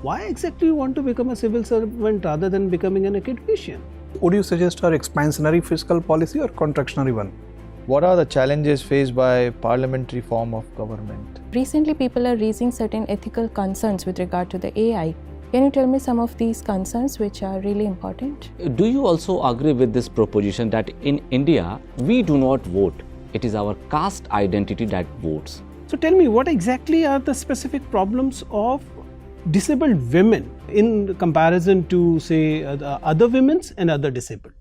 Why exactly you want to become a civil servant rather than becoming an academician? Would you suggest an expansionary fiscal policy or contractionary one? What are the challenges faced by parliamentary form of government? Recently, people are raising certain ethical concerns with regard to the AI. Can you tell me some of these concerns which are really important? Do you also agree with this proposition that in India, we do not vote? It is our caste identity that votes. So tell me, what exactly are the specific problems of disabled women in comparison to, say, the other women's and other disabled?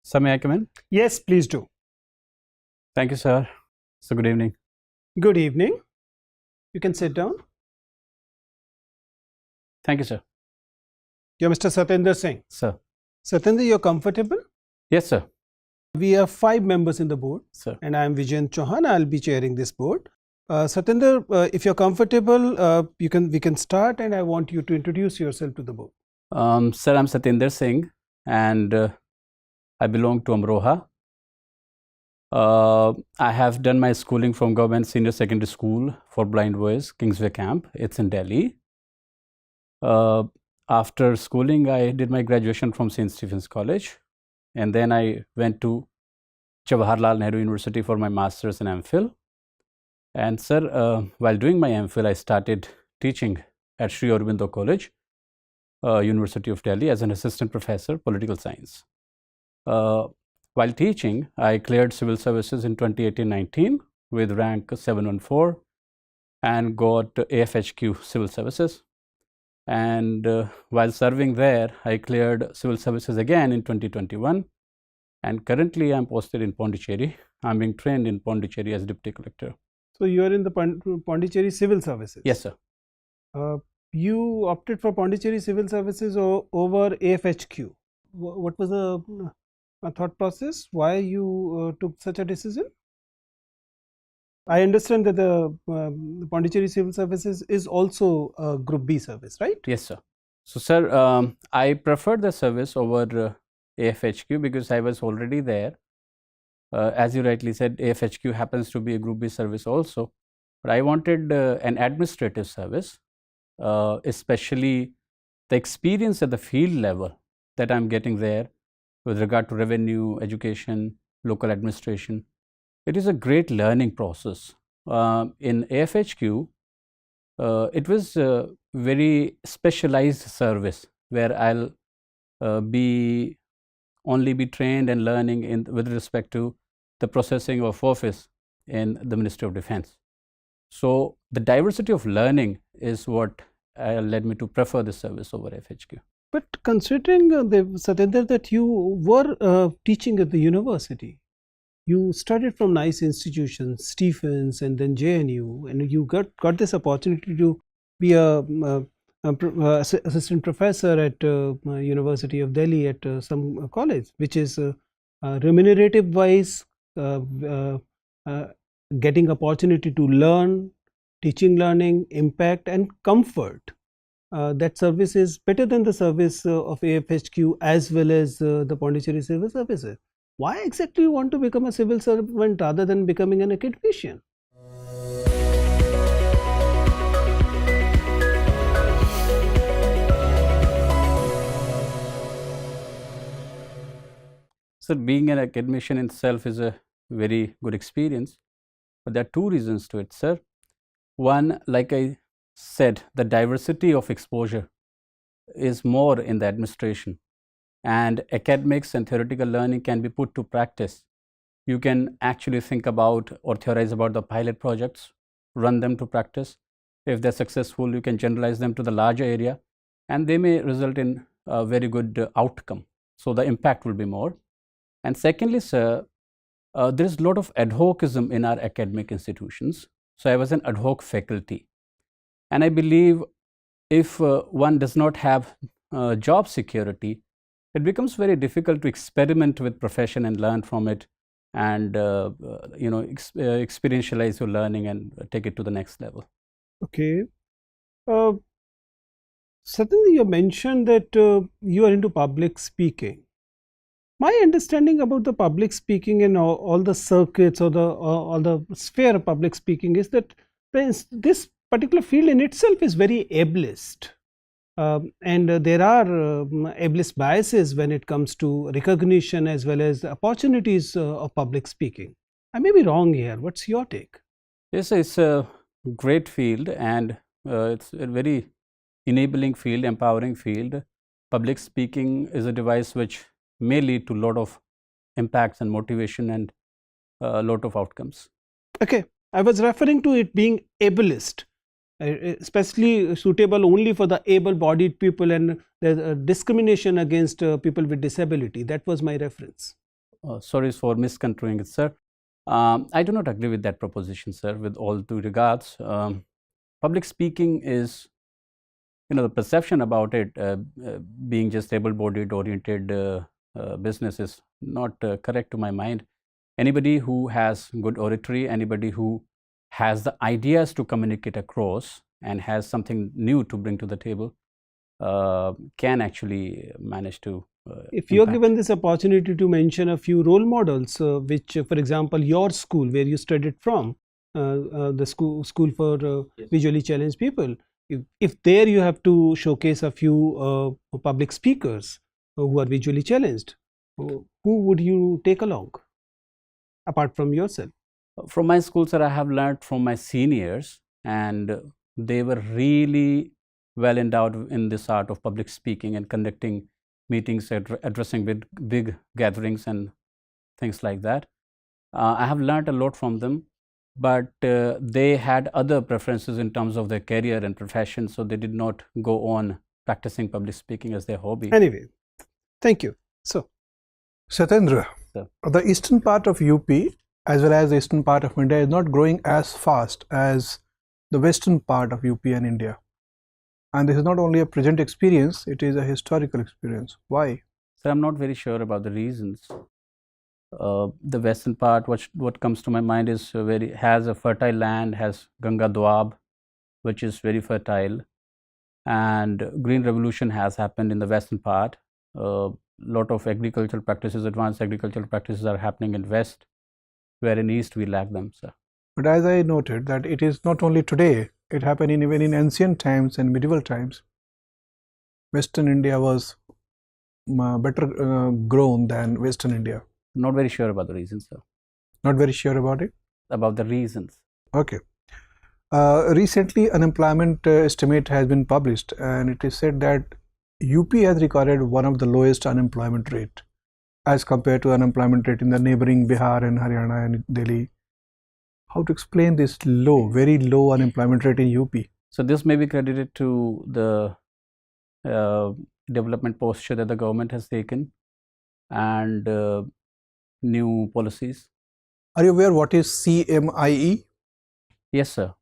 Sir, may I come in? Yes, please do. Thank you, sir. So, good evening. Good evening. You can sit down. Thank you, sir. You're Mr. Satendra Singh. Sir. Satendra, you're comfortable? Yes, sir. We have 5 members in the board, Sir. and I am Vijayan Chauhan. I'll be chairing this board. Satendra, if you're comfortable, we can start, and I want you to introduce yourself to the board. Sir, I'm Satendra Singh, and I belong to Amroha. I have done my schooling from Government Senior Secondary School for Blind Boys, Kingsway Camp. It's in Delhi. After schooling, I did my graduation from St. Stephen's College, and then I went to Jawaharlal Nehru University for my master's and MPhil. And sir, while doing my MPhil, I started teaching at Sri Aurobindo College, University of Delhi, as an assistant professor, political science. While teaching, I cleared civil services in 2018-19 with rank 714 and got AFHQ civil services. And while serving there, I cleared civil services again in 2021. And currently, I'm posted in Pondicherry. I'm being trained in Pondicherry as deputy collector. So you are in the Pondicherry Civil Services. Yes, sir. You opted for Pondicherry Civil Services over AFHQ. What was the thought process? Why you took such a decision? I understand that the Pondicherry Civil Services is also a Group B service, right? Yes, sir. So, sir, I preferred the service over AFHQ because I was already there. As you rightly said, AFHQ happens to be a Group B service also. But I wanted an administrative service, especially the experience at the field level that I'm getting there with regard to revenue, education, local administration. It is a great learning process. In AFHQ, it was a very specialized service where I'll only be trained and learning with respect to the processing of office in the Ministry of Defense. So the diversity of learning is what led me to prefer this service over AFHQ. But considering Satendra, that you were teaching at the university, you started from nice institutions, Stephens and then JNU, and you got this opportunity to be a assistant professor at University of Delhi at some college, which is remunerative wise, getting opportunity to learn, teaching, learning, impact and comfort. That service is better than the service of AFHQ as well as the Pondicherry Civil Services. Why exactly you want to become a civil servant rather than becoming an academician? So being an academician itself is a very good experience, but there are 2 reasons to it, sir. One, like I said, the diversity of exposure is more in the administration, and academics and theoretical learning can be put to practice. You can actually think about or theorize about the pilot projects, run them to practice. If they're successful, you can generalize them to the larger area, and they may result in a very good outcome. So the impact will be more. And secondly, sir, there is a lot of ad hocism in our academic institutions. So I was an ad hoc faculty. And I believe if one does not have job security, it becomes very difficult to experiment with profession and learn from it, and experientialize your learning and take it to the next level. Okay. Certainly, you mentioned that you are into public speaking. My understanding about the public speaking and all the circuits or all the sphere of public speaking is that this particular field in itself is very ableist. And there are ableist biases when it comes to recognition as well as opportunities of public speaking. I may be wrong here. What's your take? Yes, it's a great field, and it's a very enabling field, empowering field. Public speaking is a device which may lead to a lot of impacts and motivation and a lot of outcomes. Okay, I was referring to it being ableist, especially suitable only for the able-bodied people, and there's a discrimination against people with disability. That was my reference. Sorry for misconstruing it, sir. I do not agree with that proposition, sir, with all due regards. Public speaking is, the perception about it being just able-bodied oriented business is not correct to my mind. Anybody who has good oratory, anybody who has the ideas to communicate across and has something new to bring to the table can actually manage to if you are impact. given this opportunity to mention a few role models, which, for example, your school where you studied from, the school for visually challenged people, if there you have to showcase a few public speakers who are visually challenged, who would you take along apart from yourself? From my school, sir, I have learned from my seniors, and they were really well endowed in this art of public speaking and conducting meetings, addressing big gatherings and things like that. I have learned a lot from them, but they had other preferences in terms of their career and profession, so they did not go on practicing public speaking as their hobby. Anyway, thank you. So, Satendra, Sir. the eastern part of UP as well as the eastern part of India is not growing as fast as the western part of UP and India. And this is not only a present experience, it is a historical experience. Why? So I'm not very sure about the reasons. The western part, what comes to my mind is has a fertile land, has Ganga Doab, which is very fertile, and green revolution has happened in the western part. Lot of agricultural practices, advanced agricultural practices are happening in west, where in east we lack them, sir. But as I noted that it is not only today, it happened even in ancient times and medieval times. Western India was better grown than Western India. Not very sure about the reasons, sir. Not very sure about it? About the reasons. Okay. Recently, unemployment estimate has been published, and it is said that UP has recorded one of the lowest unemployment rate as compared to unemployment rate in the neighboring Bihar and Haryana and Delhi. How to explain this low, very low unemployment rate in UP? So this may be credited to the development posture that the government has taken and new policies. Are you aware what is CMIE? Yes, sir.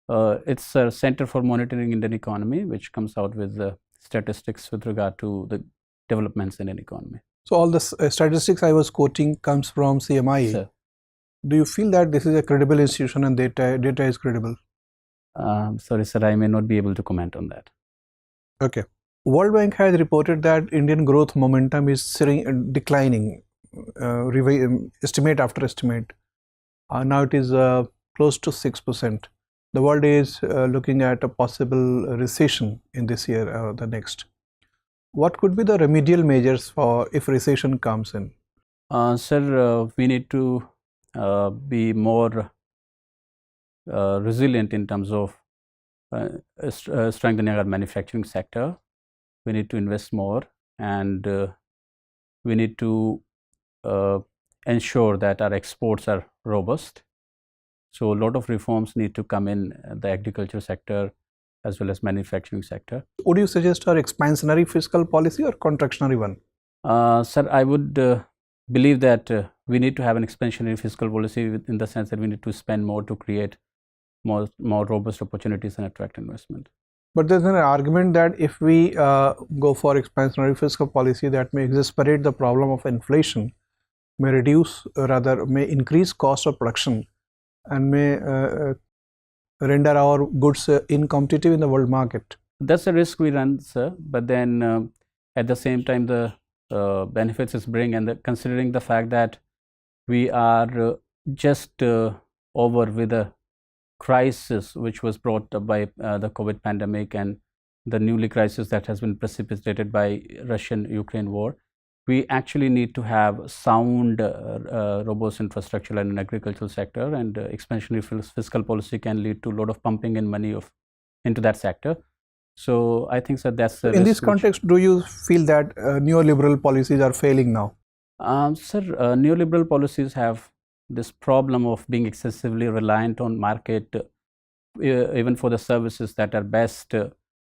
It's a Center for Monitoring Indian Economy, which comes out with the statistics with regard to the developments in an economy. So all the statistics I was quoting comes from CMIE. Sir. Do you feel that this is a credible institution and data is credible? Sorry, sir, I may not be able to comment on that. Okay. World Bank has reported that Indian growth momentum is declining, estimate after estimate. Now it is close to 6%. The world is looking at a possible recession in this year or the next. What could be the remedial measures for if recession comes in? Sir, we need to be more resilient in terms of strengthening our manufacturing sector. We need to invest more, and we need to ensure that our exports are robust. So a lot of reforms need to come in the agriculture sector as well as manufacturing sector. Would you suggest an expansionary fiscal policy or contractionary one? Sir, I would believe that we need to have an expansionary fiscal policy in the sense that we need to spend more to create more robust opportunities and attract investment. But there's an argument that if we go for expansionary fiscal policy, that may exacerbate the problem of inflation, may increase cost of production, and may render our goods incompetitive in the world market. That's a risk we run, sir. But then at the same time, the benefits it's bring, and considering the fact that we are just over with a crisis which was brought up by the COVID pandemic and the newly crisis that has been precipitated by Russian-Ukraine war, we actually need to have sound, robust infrastructure in an agricultural sector, and expansionary fiscal policy can lead to a lot of pumping in money into that sector. So I think that that's in this context, do you feel that neoliberal policies are failing now? Sir, neoliberal policies have this problem of being excessively reliant on market, even for the services that are best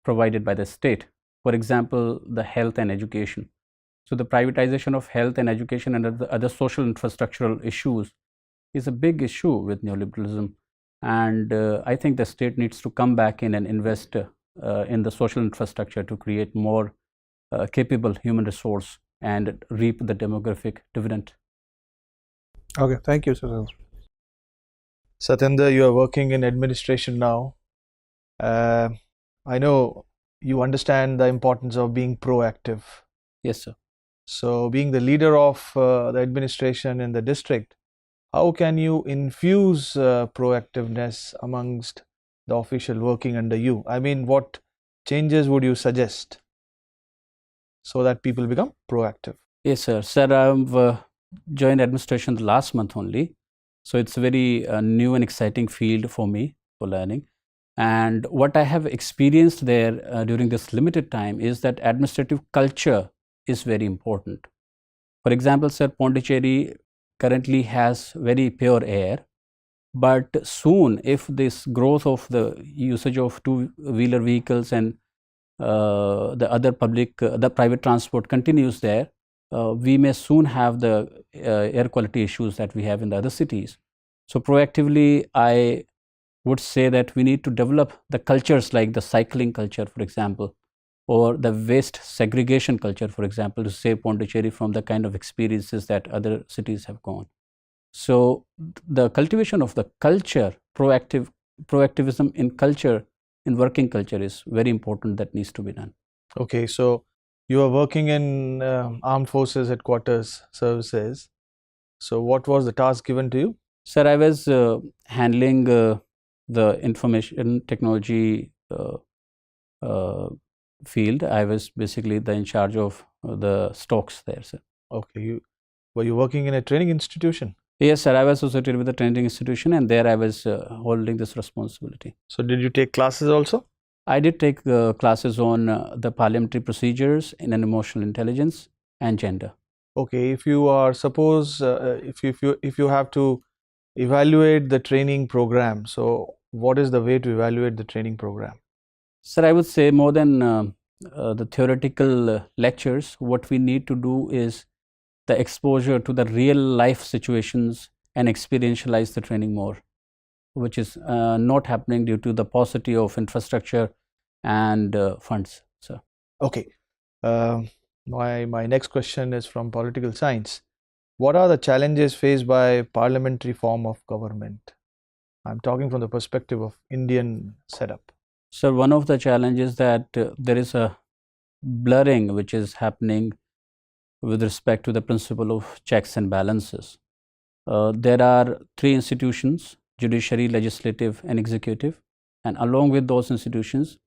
provided by the state. For example, the health and education. So the privatization of health and education and the other social infrastructural issues is a big issue with neoliberalism. And I think the state needs to come back in and invest in the social infrastructure to create more capable human resource and reap the demographic dividend. Okay, thank you, Satendra. Satendra, you are working in administration now. I know you understand the importance of being proactive. Yes, sir. So, being the leader of the administration in the district, how can you infuse proactiveness amongst the official working under you? I mean, what changes would you suggest so that people become proactive? Yes, sir. Sir, I've joined administration the last month only. So it's a very new and exciting field for me for learning. And what I have experienced there during this limited time is that administrative culture is very important. For example, sir, Pondicherry currently has very pure air. But soon, if this growth of the usage of two-wheeler vehicles and the other the private transport continues there, we may soon have the air quality issues that we have in the other cities. So proactively, I would say that we need to develop the cultures like the cycling culture, for example, or the waste segregation culture, for example, to save Pondicherry from the kind of experiences that other cities have gone. So the cultivation of the culture, proactivism in culture, in working culture is very important, that needs to be done. Okay, so you are working in Armed Forces Headquarters Services. So what was the task given to you? Sir, I was handling the information technology field. I was basically in charge of the stocks there, sir. Okay, were you working in a training institution? Yes, sir. I was associated with the training institution, and there I was holding this responsibility. So did you take classes also? I did take classes on the parliamentary procedures in an emotional intelligence and gender. Okay, if you are suppose if you have to evaluate the training program, so what is the way to evaluate the training program? Sir, I would say more than the theoretical lectures, what we need to do is the exposure to the real life situations and experientialize the training more, which is not happening due to the paucity of infrastructure and funds. So, okay, my next question is from political science. What are the challenges faced by parliamentary form of government? I'm talking from the perspective of Indian setup. So one of the challenges that there is a blurring which is happening with respect to the principle of checks and balances. There are three institutions: judiciary, legislative, and executive. And along with those institutions,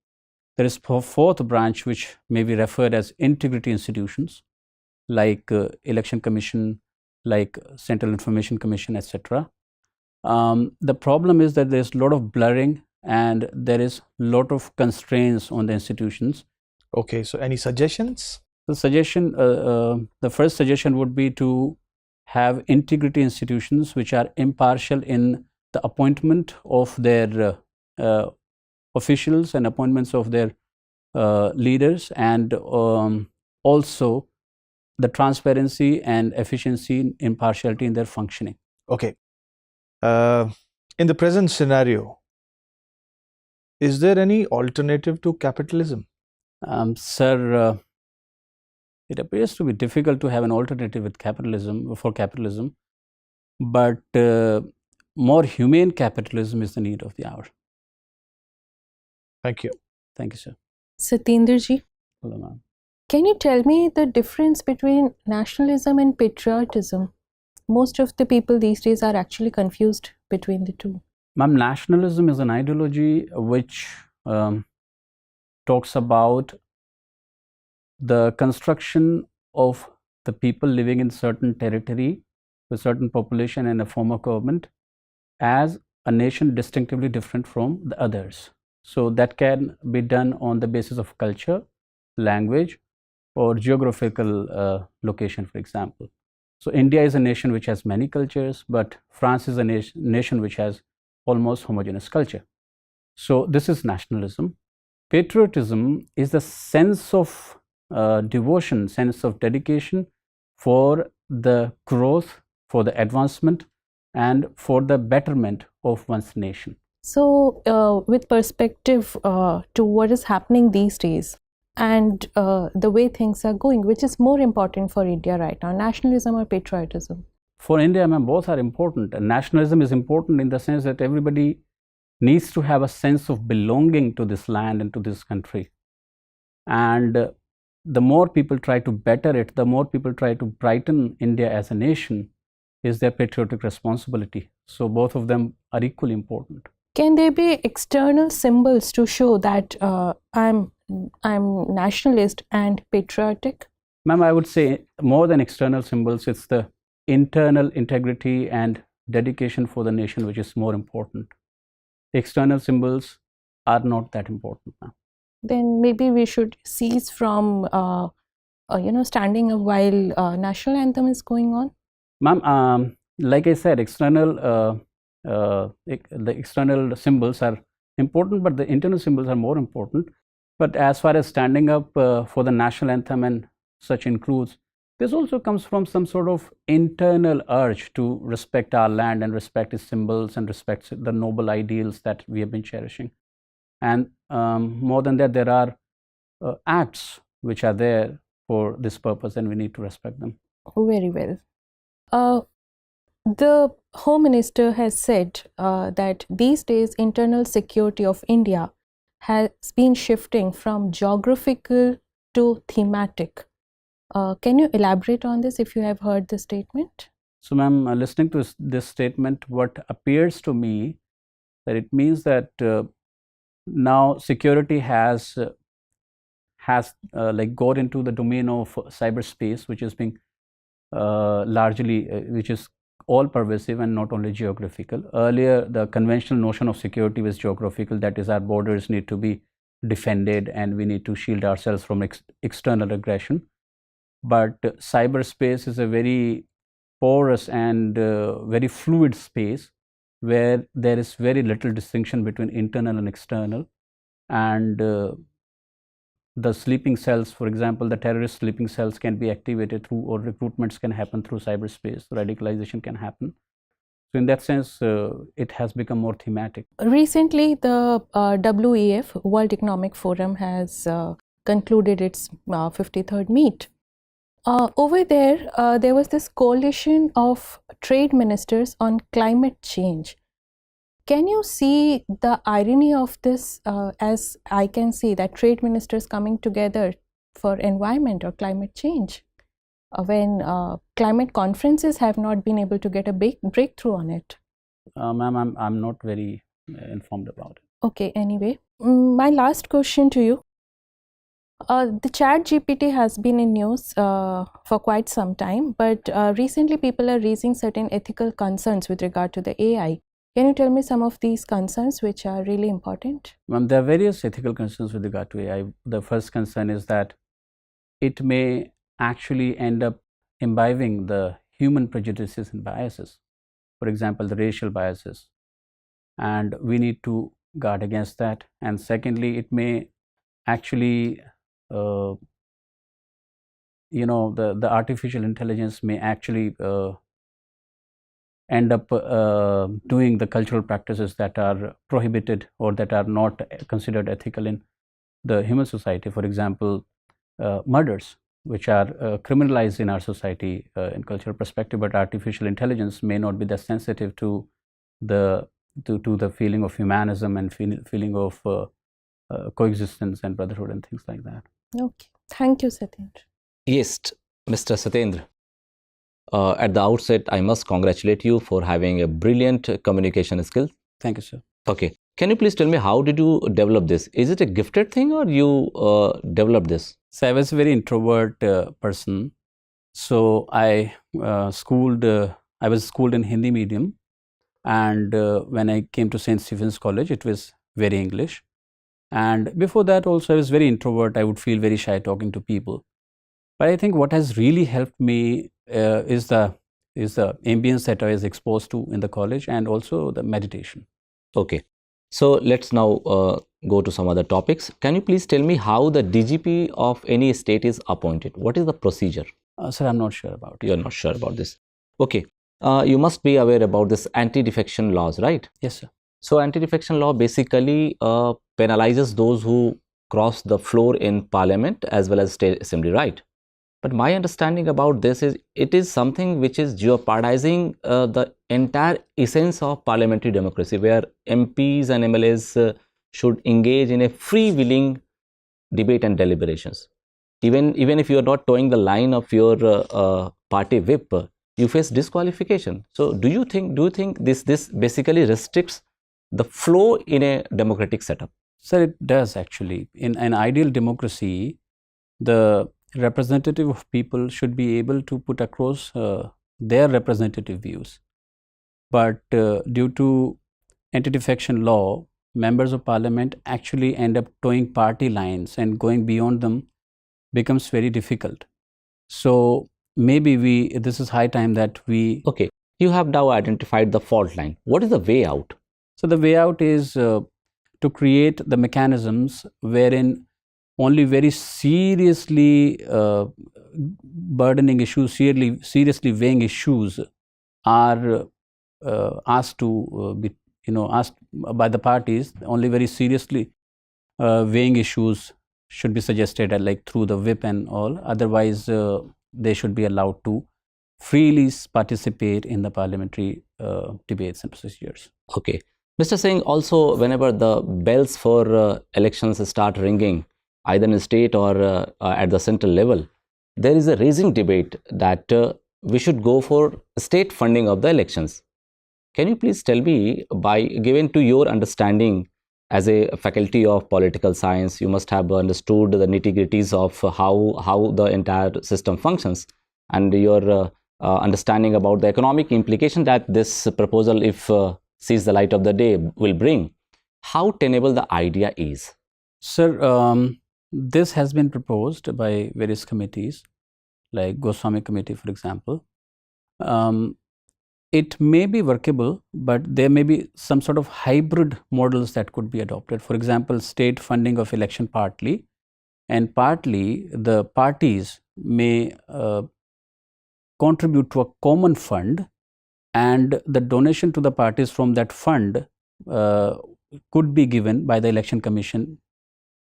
there is a fourth branch which may be referred as integrity institutions, like Election Commission, like Central Information Commission, etc. The problem is that there's a lot of blurring and there is a lot of constraints on the institutions. Okay, so any suggestions? The suggestion, the first suggestion would be to have integrity institutions which are impartial in the appointment of their officials and appointments of their leaders, and also the transparency and efficiency and impartiality in their functioning. Okay. In the present scenario, is there any alternative to capitalism? Sir, it appears to be difficult to have an alternative with capitalism, but more humane capitalism is the need of the hour. Thank you. Thank you, sir. Satendra ji, Hello, ma'am. Can you tell me the difference between nationalism and patriotism? Most of the people these days are actually confused between the two. Ma'am, nationalism is an ideology which talks about the construction of the people living in certain territory, with certain population and a form of government, as a nation distinctively different from the others. So that can be done on the basis of culture, language, or geographical location, for example. So India is a nation which has many cultures, but France is a nation which has almost homogeneous culture. So this is nationalism. Patriotism is the sense of devotion, sense of dedication for the growth, for the advancement, and for the betterment of one's nation. So, with perspective to what is happening these days and the way things are going, which is more important for India right now, nationalism or patriotism? For India, ma'am, both are important. And nationalism is important in the sense that everybody needs to have a sense of belonging to this land and to this country. And the more people try to better it, the more people try to brighten India as a nation, is their patriotic responsibility. So both of them are equally important. Can there be external symbols to show that I'm nationalist and patriotic? Ma'am, I would say more than external symbols, it's the internal integrity and dedication for the nation which is more important. External symbols are not that important, ma'am. Then maybe we should cease from standing up while national anthem is going on. Ma'am, like I said, the external symbols are important, but the internal symbols are more important. But as far as standing up for the national anthem and such includes, this also comes from some sort of internal urge to respect our land and respect its symbols and respect the noble ideals that we have been cherishing. And more than that, there are acts which are there for this purpose, and we need to respect them. Very well. The Home Minister has said that these days internal security of India has been shifting from geographical to thematic. Can you elaborate on this if you have heard the statement? So, ma'am, listening to this statement, what appears to me that it means that now security has like got into the domain of cyberspace, which is being largely, which is all pervasive and not only geographical. Earlier, the conventional notion of security was geographical, that is, our borders need to be defended and we need to shield ourselves from external aggression. But cyberspace is a very porous and very fluid space where there is very little distinction between internal and external. And the sleeping cells, for example, the terrorist sleeping cells can be activated through, or recruitments can happen through cyberspace, radicalization can happen. So in that sense, it has become more thematic. Recently, the WEF, World Economic Forum, has concluded its 53rd meet. Over there, there was this coalition of trade ministers on climate change. Can you see the irony of this, as I can see that trade ministers coming together for environment or climate change when climate conferences have not been able to get a big breakthrough on it? Ma'am, I'm not very informed about it. Okay, anyway, my last question to you. The ChatGPT has been in news for quite some time, but recently people are raising certain ethical concerns with regard to the AI. Can you tell me some of these concerns which are really important? Ma'am, there are various ethical concerns with regard to AI. The first concern is that it may actually end up imbibing the human prejudices and biases, for example, the racial biases, and we need to guard against that. And secondly, it may actually the artificial intelligence may actually end up doing the cultural practices that are prohibited or that are not considered ethical in the human society. For example, murders, which are criminalized in our society in cultural perspective, but artificial intelligence may not be that sensitive to the feeling of humanism and feeling of coexistence and brotherhood and things like that. Okay. Thank you, Satendra. Yes, Mr. Satendra. At the outset, I must congratulate you for having a brilliant communication skill. Thank you, sir. Okay. Can you please tell me how did you develop this? Is it a gifted thing or you developed this? So I was a very introvert person. So I I was schooled in Hindi medium, and when I came to St. Stephen's College, it was very English. And before that also, I was very introvert. I would feel very shy talking to people. But I think what has really helped me is the ambience that I was exposed to in the college, and also the meditation. Okay. So let's now go to some other topics. Can you please tell me how the DGP of any state is appointed? What is the procedure? Sir, I'm not sure about it. You're not sure about this. Okay. You must be aware about this anti-defection laws, right? Yes, sir. So anti-defection law basically penalizes those who cross the floor in parliament as well as state assembly, right? But my understanding about this is it is something which is jeopardizing the entire essence of parliamentary democracy, where MPs and MLAs should engage in a free-willing debate and deliberations. Even if you are not towing the line of your party whip, you face disqualification. So do you think this basically restricts the flow in a democratic setup? Sir, it does actually. In an ideal democracy, the representative of people should be able to put across their representative views. But due to anti-defection law, members of parliament actually end up towing party lines, and going beyond them becomes very difficult. So maybe this is high time that we... Okay, you have now identified the fault line. What is the way out? So the way out is to create the mechanisms wherein only very seriously burdening issues, seriously weighing issues are asked to be, asked by the parties. Only very seriously weighing issues should be suggested, like through the whip and all. Otherwise, they should be allowed to freely participate in the parliamentary debates and procedures. Okay. Mr. Singh, also whenever the bells for elections start ringing, either in state or at the central level, there is a raising debate that we should go for state funding of the elections. Can you please tell me, by given to your understanding as a faculty of political science, you must have understood the nitty-gritties of how the entire system functions, and your understanding about the economic implication that this proposal, if sees the light of the day, will bring. How tenable the idea is? Sir, this has been proposed by various committees, like Goswami Committee, for example. It may be workable, but there may be some sort of hybrid models that could be adopted. For example, state funding of election partly, and partly the parties may contribute to a common fund, and the donation to the parties from that fund could be given by the Election Commission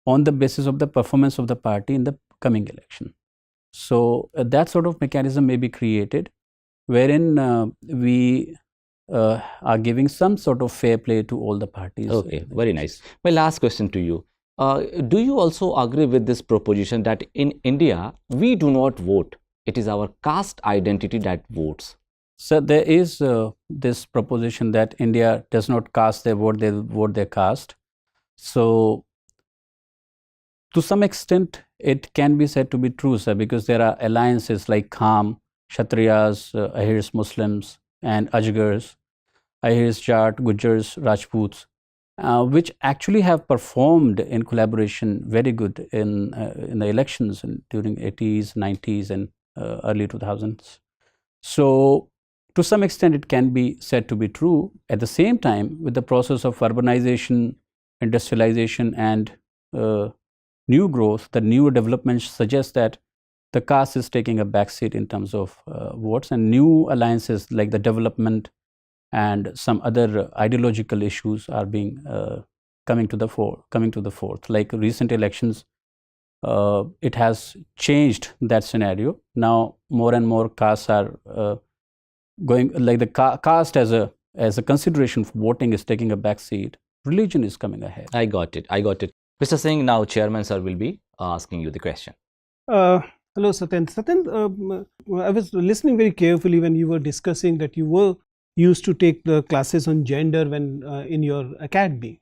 on the basis of the performance of the party in the coming election. So that sort of mechanism may be created, wherein we are giving some sort of fair play to all the parties. Okay, very nice. My last question to you. Do you also agree with this proposition that in India, we do not vote? It is our caste identity that votes. So there is this proposition that India does not cast their vote, they vote their caste. So to some extent, it can be said to be true, sir, because there are alliances like Kham, Kshatriyas, Ahirs Muslims, and Ajgars, Ahirs Jat, Gujars, Rajputs, which actually have performed in collaboration very good in the elections during 80s, 90s, and early 2000s. So to some extent, it can be said to be true. At the same time, with the process of urbanization, industrialization, and new growth, the newer developments suggest that the caste is taking a backseat in terms of votes, and new alliances like the development and some other ideological issues are being coming to the fore. Like recent elections, it has changed that scenario. Now more and more castes are going, like the caste as a consideration for voting is taking a backseat. Religion is coming ahead. I got it. Mr. Singh, now Chairman sir will be asking you the question. Hello, Satendra. Satendra, I was listening very carefully when you were discussing that you were used to take the classes on gender when in your academy.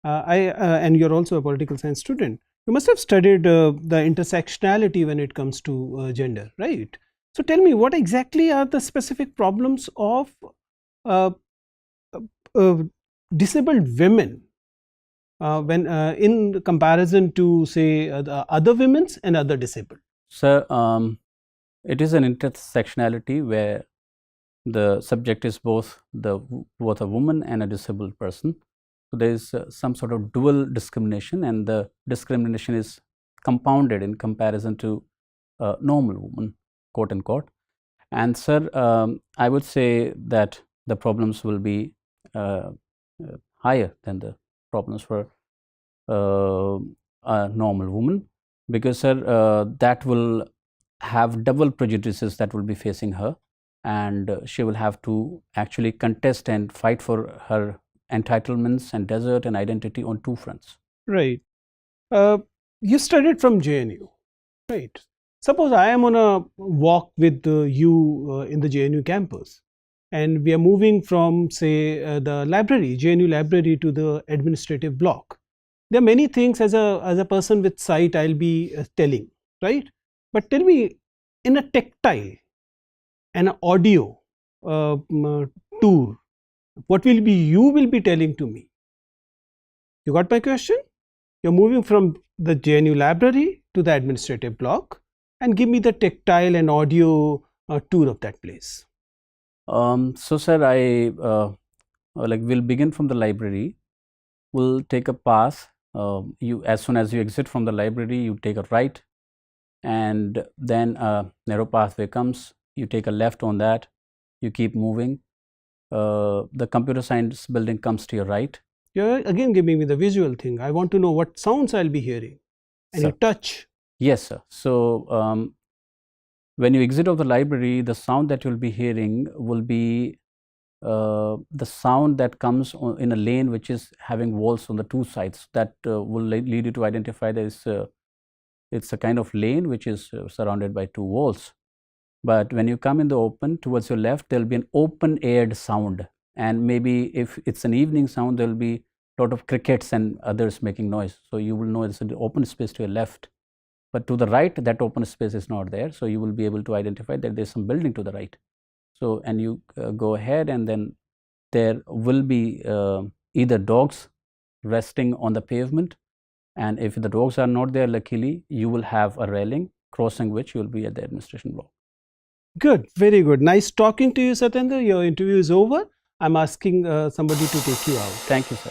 And you're also a political science student. You must have studied the intersectionality when it comes to gender, right? So tell me, what exactly are the specific problems of uh, uh, disabled women when in comparison to say the other women's and other disabled? So, it is an intersectionality where the subject is both a woman and a disabled person. So there is some sort of dual discrimination, and the discrimination is compounded in comparison to a normal woman, quote unquote. And sir, I would say that the problems will be higher than the problems for a normal woman, because sir, that will have double prejudices that will be facing her, and she will have to actually contest and fight for her entitlements and desert and identity on two fronts. Right. You studied from JNU, right? Suppose I am on a walk with you in the JNU campus, and we are moving from, say, the library, JNU library, to the administrative block. There are many things as a person with sight I'll be telling, right? But tell me, in a tactile and an audio tour, what will be you will be telling to me? You got my question? You're moving from the JNU library to the administrative block, and give me the tactile and audio tour of that place. So sir, I will begin from the library. We'll take a path. You, as soon as you exit from the library, you take a right, and then a narrow pathway comes. You take a left on that. You keep moving. The computer science building comes to your right. You're again giving me the visual thing. I want to know what sounds I'll be hearing. And Sir. you touch. Yes, sir. So when you exit of the library, the sound that you'll be hearing will be the sound that comes in a lane which is having walls on the two sides. That will lead you to identify that it's a kind of lane which is surrounded by two walls. But when you come in the open, towards your left, there'll be an open aired sound. And maybe if it's an evening sound, there'll be a lot of crickets and others making noise. So you will know it's an open space to your left. But to the right, that open space is not there. So you will be able to identify that there's some building to the right. So, and you go ahead, and then there will be either dogs resting on the pavement. And if the dogs are not there, luckily, you will have a railing crossing which you will be at the administration block. Good, very good. Nice talking to you, Satendra. Your interview is over. I'm asking somebody to take you out. Thank you, sir.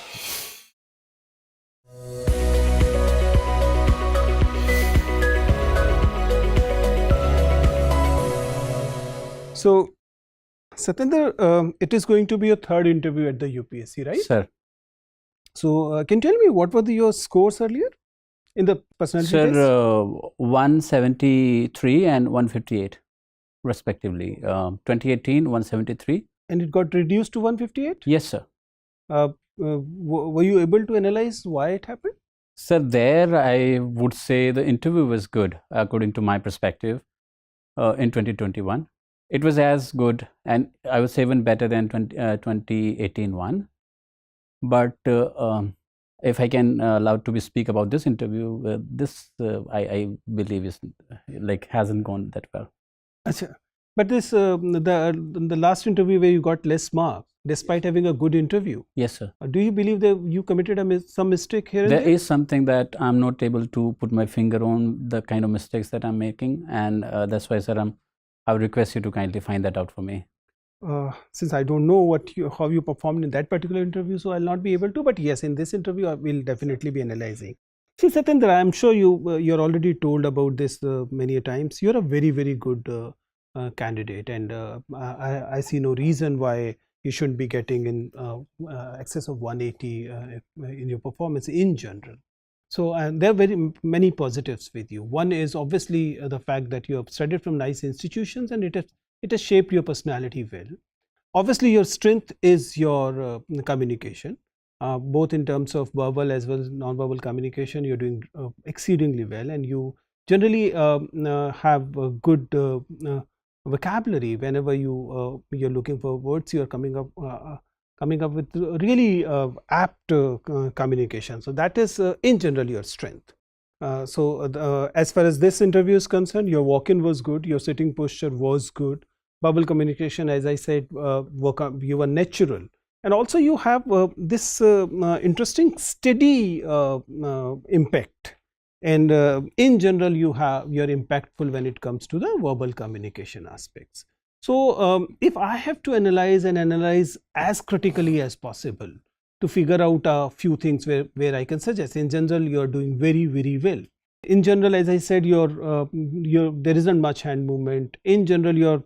So, Satendra, it is going to be your third interview at the UPSC, right? Sir. So, can you tell me what were your scores earlier in the personality test? Sir, 173 and 158 respectively. 2018, 173. And it got reduced to 158? Yes, sir. Were you able to analyze why it happened? Sir, there I would say the interview was good according to my perspective in 2021. It was as good, and I would say even better than 2018 one. But if I can allowed to speak about this interview, this I believe is hasn't gone that well. Achha. But this the last interview where you got less marks despite having a good interview. Yes, sir. Do you believe that you committed some mistake here? There is something that I'm not able to put my finger on, the kind of mistakes that I'm making, and that's why, sir, I would request you to kindly find that out for me. Since I don't know how you performed in that particular interview, so I'll not be able to. But yes, in this interview, I will definitely be analyzing. See, Satendra, I'm sure you're already told about this many a times. You're a very, very good candidate, and I see no reason why you shouldn't be getting in excess of 180 in your performance in general. So there are very many positives with you. One is obviously the fact that you have studied from nice institutions, and it has shaped your personality well. Obviously, your strength is your communication, both in terms of verbal as well as non-verbal communication. You're doing exceedingly well, and you generally have a good vocabulary. Whenever you're looking for words, you're coming up with really apt communication. So that is in general your strength. As far as this interview is concerned, your walk-in was good, your sitting posture was good, verbal communication, as I said, you were natural, and also you have this interesting steady impact, and in general you're impactful when it comes to the verbal communication aspects. So if I have to analyze as critically as possible to figure out a few things where I can suggest, in general you are doing very, very well. In general, as I said, there isn't much hand movement. In general, your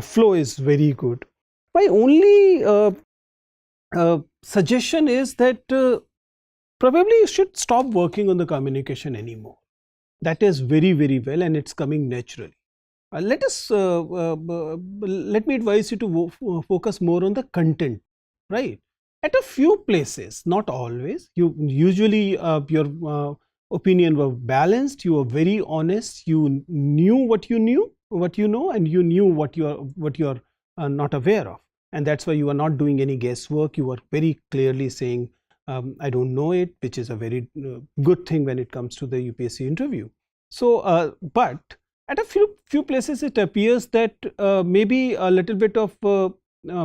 flow is very good. My only suggestion is that probably you should stop working on the communication anymore. That is very, very well, and it's coming naturally. Let me advise you to focus more on the content, right? At a few places, not always. You usually your opinion were balanced. You were very honest. You knew what you know, and you knew what you're not aware of, and that's why you are not doing any guesswork. You are very clearly saying, I don't know it, which is a very good thing when it comes to the UPSC interview. So, but at a few places, it appears that maybe a little bit of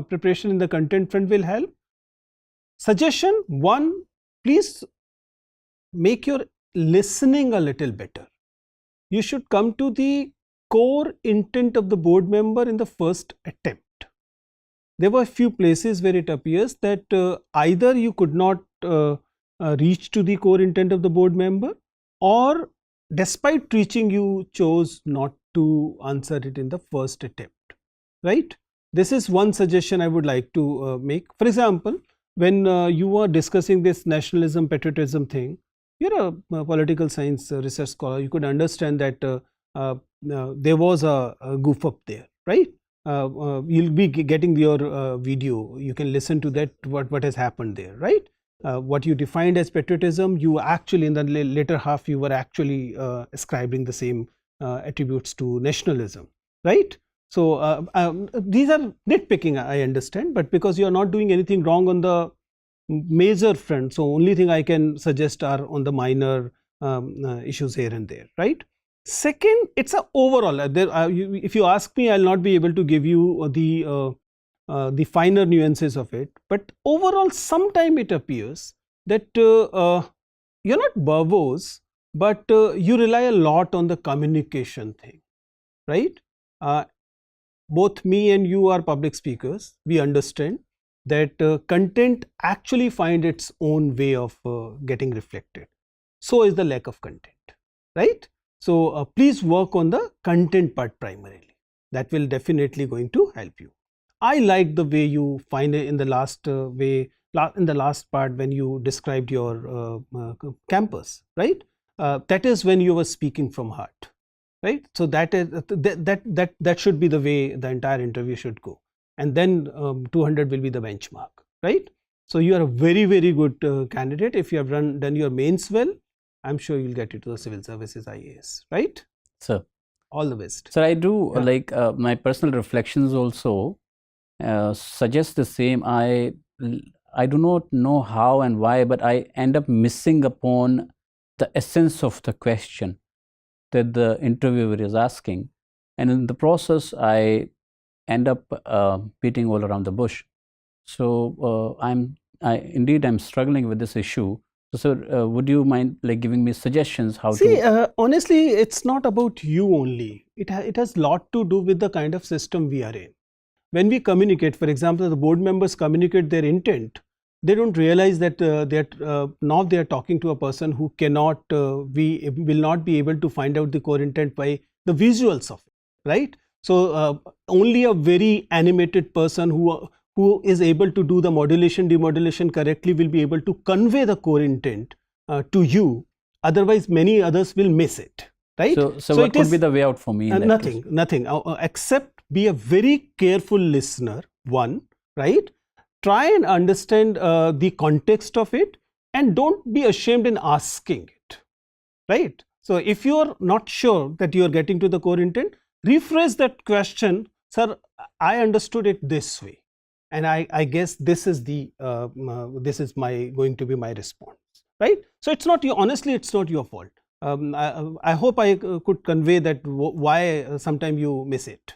preparation in the content front will help. Suggestion 1, please make your listening a little better. You should come to the core intent of the board member in the first attempt. There were a few places where it appears that either you could not reach to the core intent of the board member, or despite reaching, you chose not to answer it in the first attempt, right? This is one suggestion I would like to make. For example, when you were discussing this nationalism, patriotism thing, you're a political science research scholar, you could understand that there was a goof up there, right? You'll be getting your video, you can listen to that, what has happened there, right? What you defined as patriotism, you actually in the later half you were actually ascribing the same attributes to nationalism, right? So these are nitpicking, I understand, but because you are not doing anything wrong on the major front, so only thing I can suggest are on the minor issues here and there, right? Second, it's a overall. If you ask me, I'll not be able to give you the finer nuances of it, but overall, sometime it appears that you're not verbose, but you rely a lot on the communication thing, right? Both me and you are public speakers. We understand that content actually find its own way of getting reflected. So is the lack of content, right? So please work on the content part primarily. That will definitely going to help you. I like the way you find it in the last in the last part when you described your campus, right? That is when you were speaking from heart, right? So that is that should be the way the entire interview should go, and then 200 will be the benchmark, right? So you are a very, very good candidate. If you have done your mains well, I'm sure you'll get into the civil services IAS, right? Sir, all the best. Sir, I do like my personal reflections also suggest the same. I do not know how and why, but I end up missing upon the essence of the question that the interviewer is asking, and in the process I end up beating all around the bush. So I'm struggling with this issue. So sir, would you mind like giving me suggestions how to? Honestly, it's not about you only. It has lot to do with the kind of system we are in. When we communicate, for example, the board members communicate their intent, they don't realize that now they are talking to a person who cannot will not be able to find out the core intent by the visuals of it, right? So only a very animated person who is able to do the modulation demodulation correctly will be able to convey the core intent to you. Otherwise, many others will miss it, right? So what could be the way out for me? Nothing. Except be a very careful listener. One, right? Try and understand the context of it, and don't be ashamed in asking it, right? So if you are not sure that you are getting to the core intent, rephrase that question, sir, I understood it this way, and I guess this is the this is going to be my response, right? So it's not honestly, it's not your fault. I hope I could convey that why sometimes you miss it.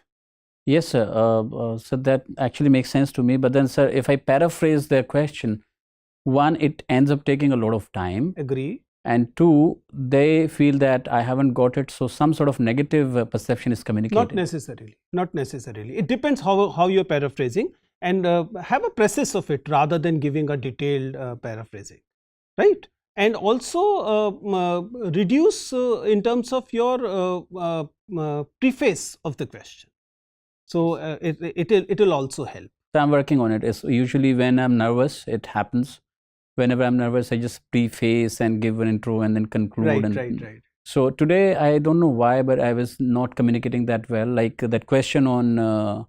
Yes, sir. So that actually makes sense to me. But then, sir, if I paraphrase their question, one, it ends up taking a lot of time. Agree. And two, they feel that I haven't got it. So some sort of negative perception is communicated. Not necessarily. Not necessarily. It depends how you're paraphrasing, and have a process of it rather than giving a detailed paraphrasing, right? And also reduce in terms of your preface of the question. So it will also help. So I'm working on it. It's usually when I'm nervous, it happens. Whenever I'm nervous, I just preface and give an intro and then conclude. Right. So today, I don't know why, but I was not communicating that well. Like that question on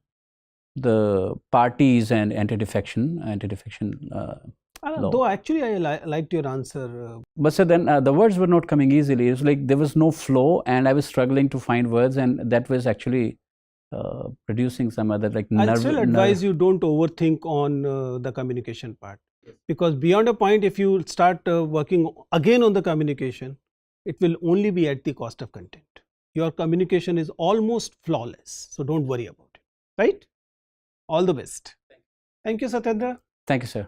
the parties and anti-defection law. Though actually I liked your answer. But so then the words were not coming easily. It's like there was no flow, and I was struggling to find words, and that was actually producing some other like. I'll still advise you, don't overthink on the communication part, because beyond a point, if you start working again on the communication, it will only be at the cost of content. Your communication is almost flawless, so don't worry about it, right? All the best. Thank you, Satendra. Thank you, sir.